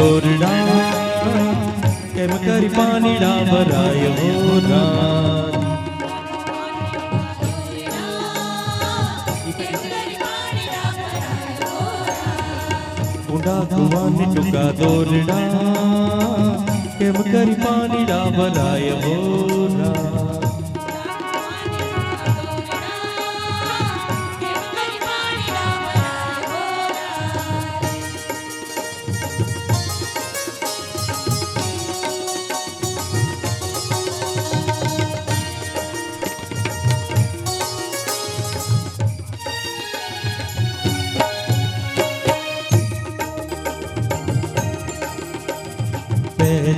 દોરડા કેમ કરી પાણીડા ભરાય હો રાત ઊંડા કુવાને ટૂંકા દોરડા કેમ કરી પાણીડા ભરાય હો રાત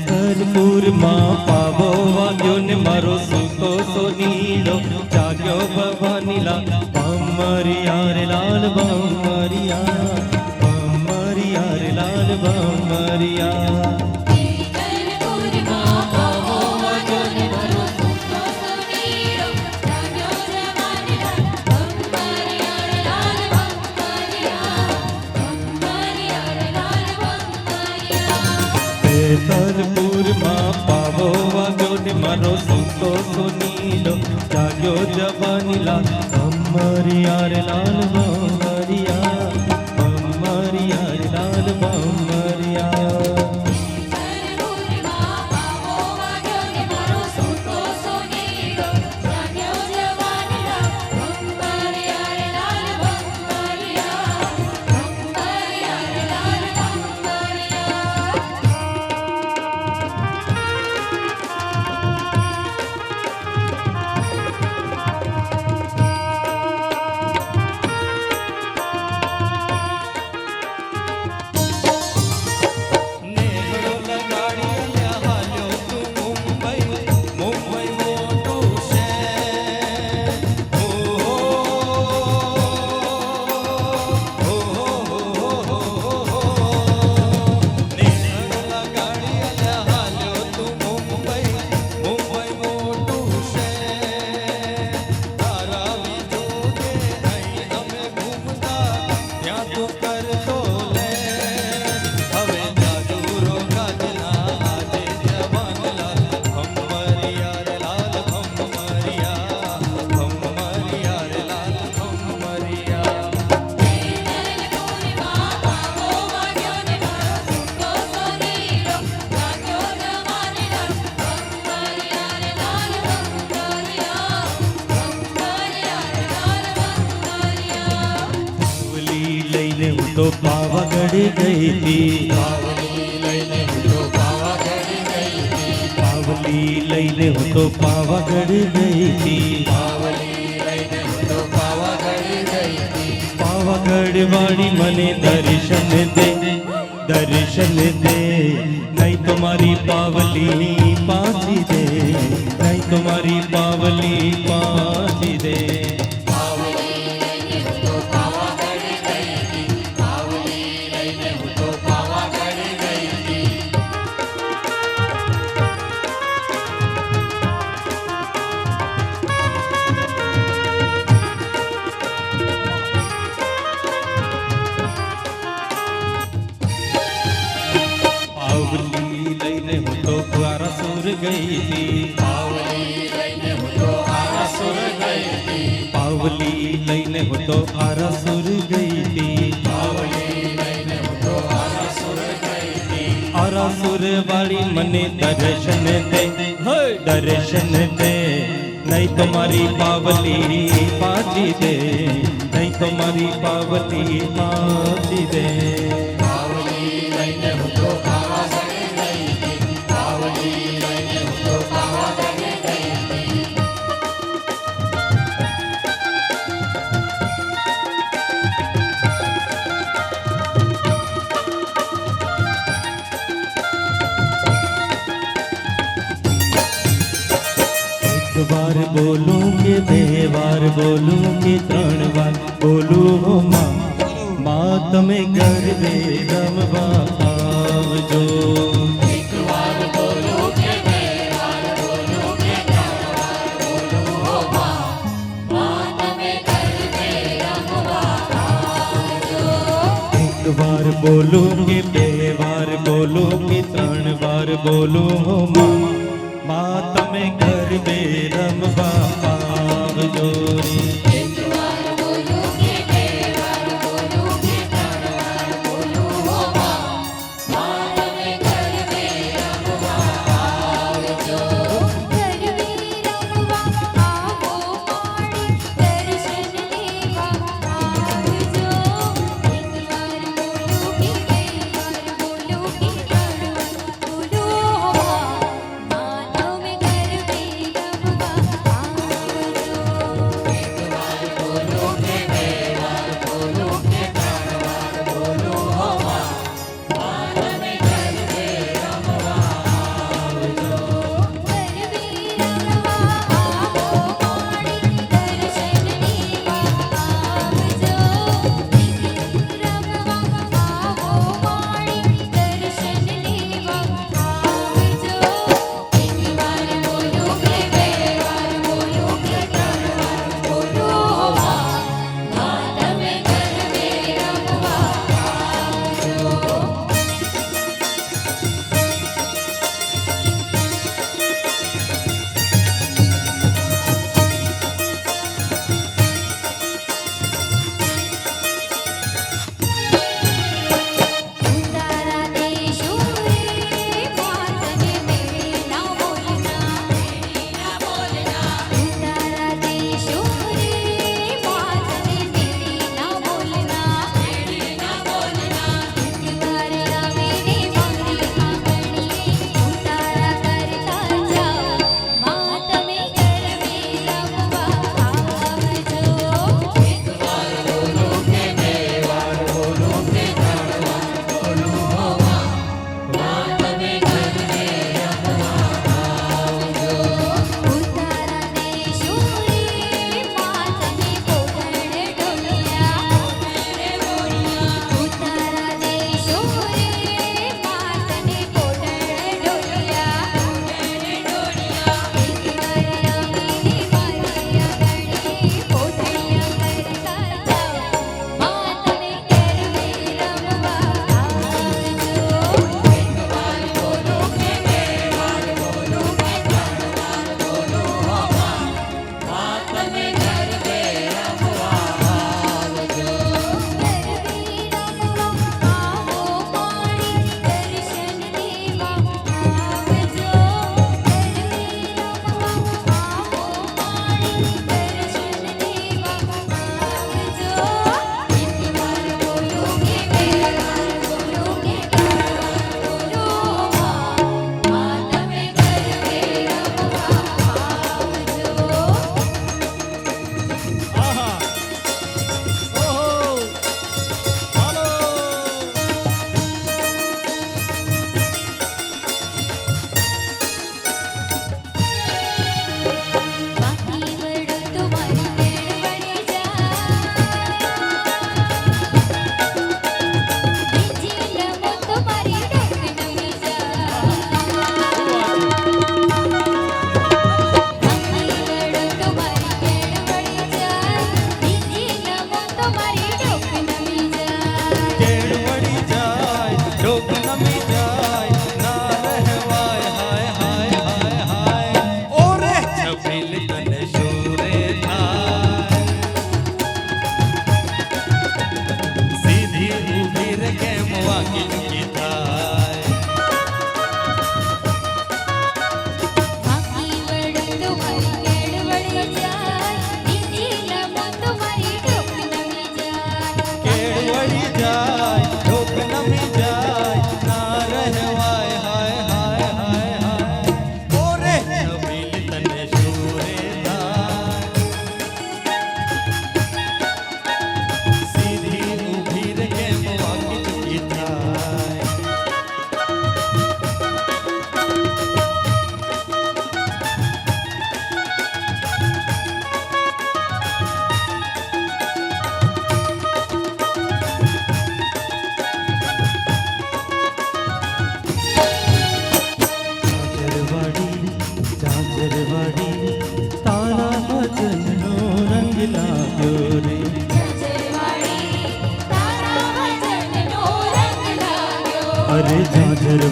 પેથરપુરમાં પાવો વાગ્યો ને મારો સૂતો સોનીડો જાગ્યો ભવાનીલા ભમરિયા રે લાલ ભમરિયા રે લાલ ભમરિયા પેથરપુરમાં પાવો વાગ્યો ને મારો સૂતો સોનીડો જાગ્યો જવાનીલા ભમરિયા રે લાલ ભમરિયા રે લાલ ભમરિયા तो पावागढ़ गई थी पावली लईने हूँ तो पावागढ़ गई थी पावागढ़ वाली मने दर्शन दे नहीं तुम्हारी पावली पाची दे नहीं तुम्हारी पावली पाची दे गई थी पावली लईने हूँ तो आरासुर गई थी पावली लईने हूँ तो आरासुर गई थी पावली लईने हूँ तो आरासुर गई थी आरासुर वाली मने दर्शन दे नहीं तुम्हारी पावली पाची दे नहीं तुम्हारी पावली पाची दे पावली लईने हूँ तो आरासुर गई थी पावली बार बोलूं के बे बार बोलूं के त्रण बार बोलूं हो माँ माँ तमे घर दे रमवा आवजो एक बार बोलूं के बे बार बोलूं के त्रण बार बोलूं हो माँ माँ तमे घर दे रमवा आवजो एक बार बोलूं के बे बार बोलूं બોલું કે 3 વાર બોલું હો માં તમે ગરબે રમવા આવજો રે. એક વાર બોલું કે બે વાર બોલું કે 3 વાર બોલું હો માં તમે ગરબે રમવા આવજો. ગરબે રમવા આવો માણી દર્શન લેવા આવજો. એક વાર બોલું કે બે વાર બોલું કે 3 વાર બોલું હો માં તમે ગરબે રમવા આવજો.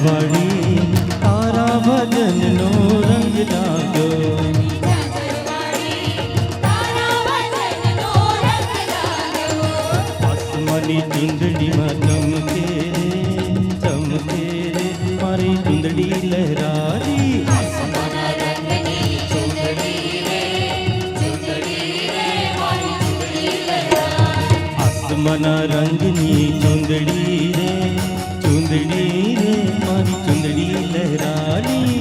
ઝાંઝરવાડી તારા ભજનનો રંગ લાગ્યો. આસમાની ચુંદડીમાં ચમકે ચમકે રે મારી ચુંદડી લહેરારી. આસમાના રંગની ચુંદડી રે મારી ચુંદડી લહેરારી.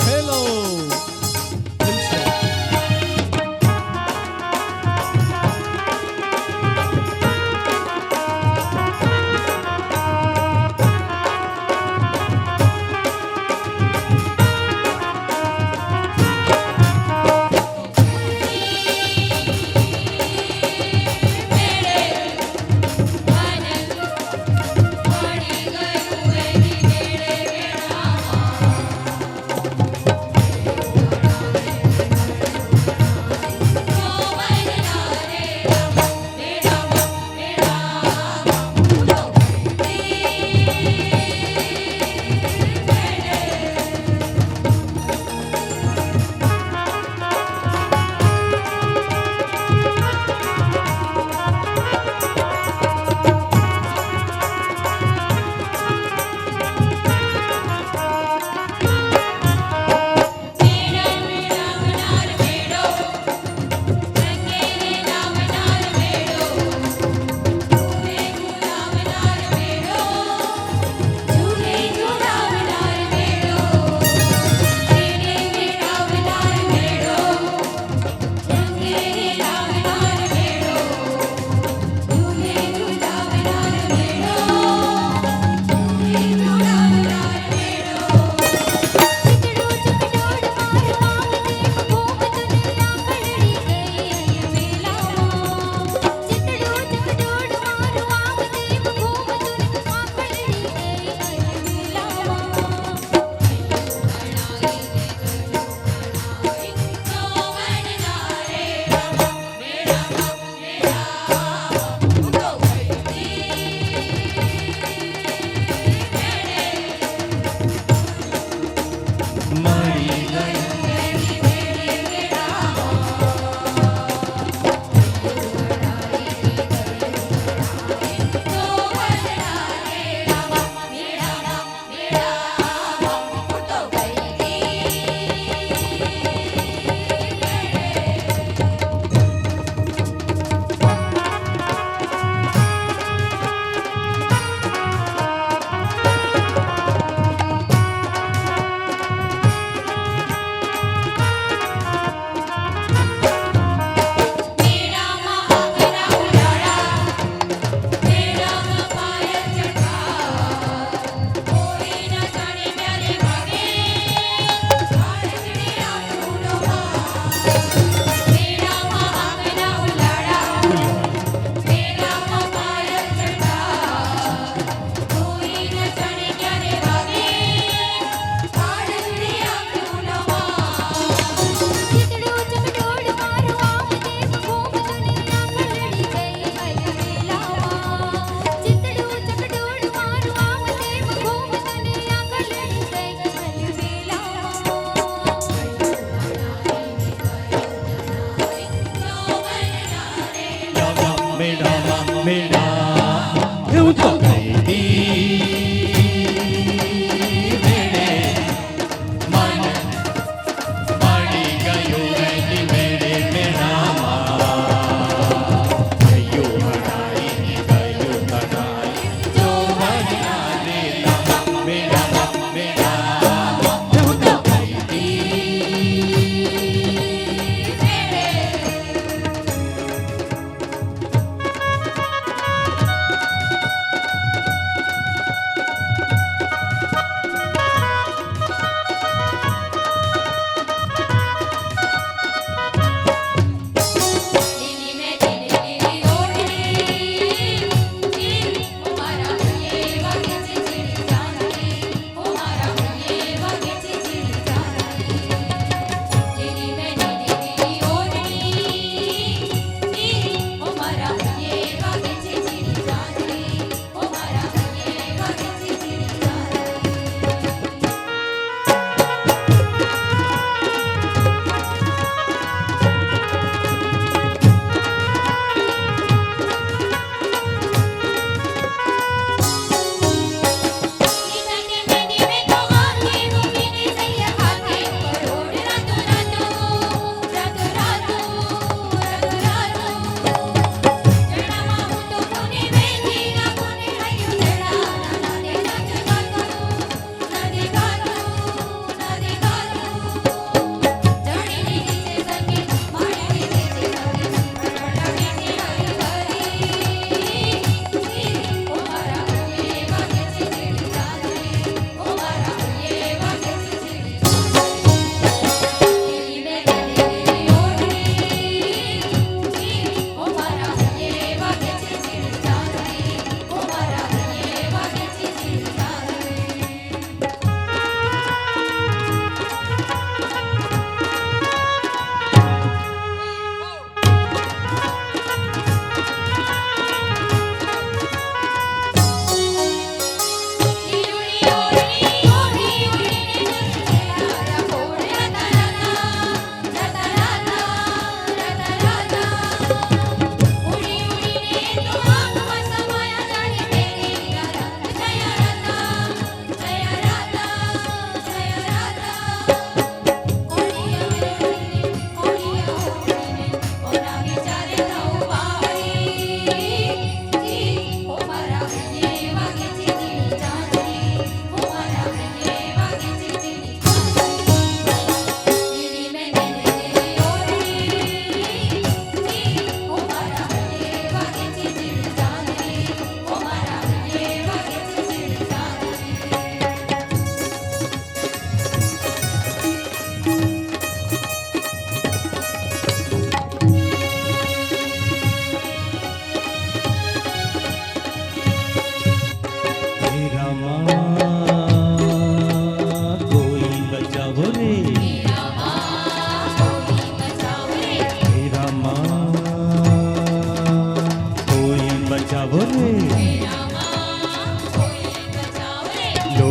હેલો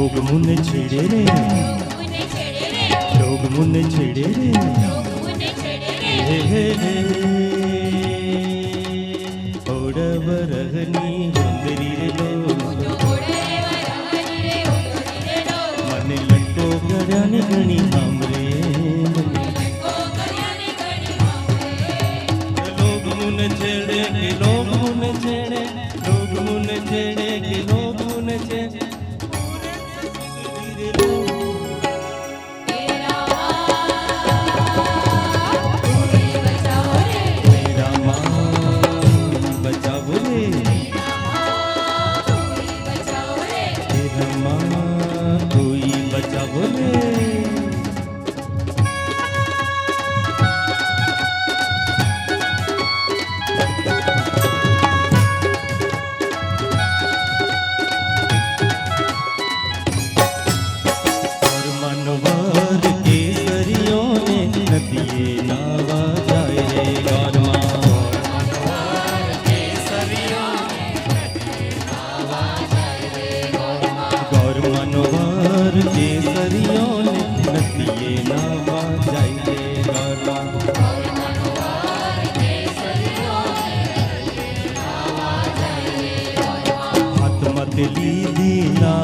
लोग मुन्ने छेड़े रे, मुने छेड़े रे लोग मुन्ने छेड़े रे, मुने छेड़े रे हे ओडवरहनी होंदरी रे लो, ઓડે વરહની રે ઓડોરી રે લો મને લટકો કર્યાની ઘણી સાંભળે મને. લટકો કર્યાને ઘણી વાપરે लोग मुन्ने छेड़े के लोग मुन्ने छेड़े, लोग मुन्ने छेड़े के लोग मुन्ने छेड़े तेरा कोई बचाओ रे मेरा माँ बचाओ रे, कोई बचाओ रे तेरा माँ कोई बचाओ रे. और मनवर केसरियों ने नदिये नावा जाए रे गौरमा, गौर मनोहर केसरियों ने नदिये नावा जाए रे गौरमा. हाथ मत लीधी ना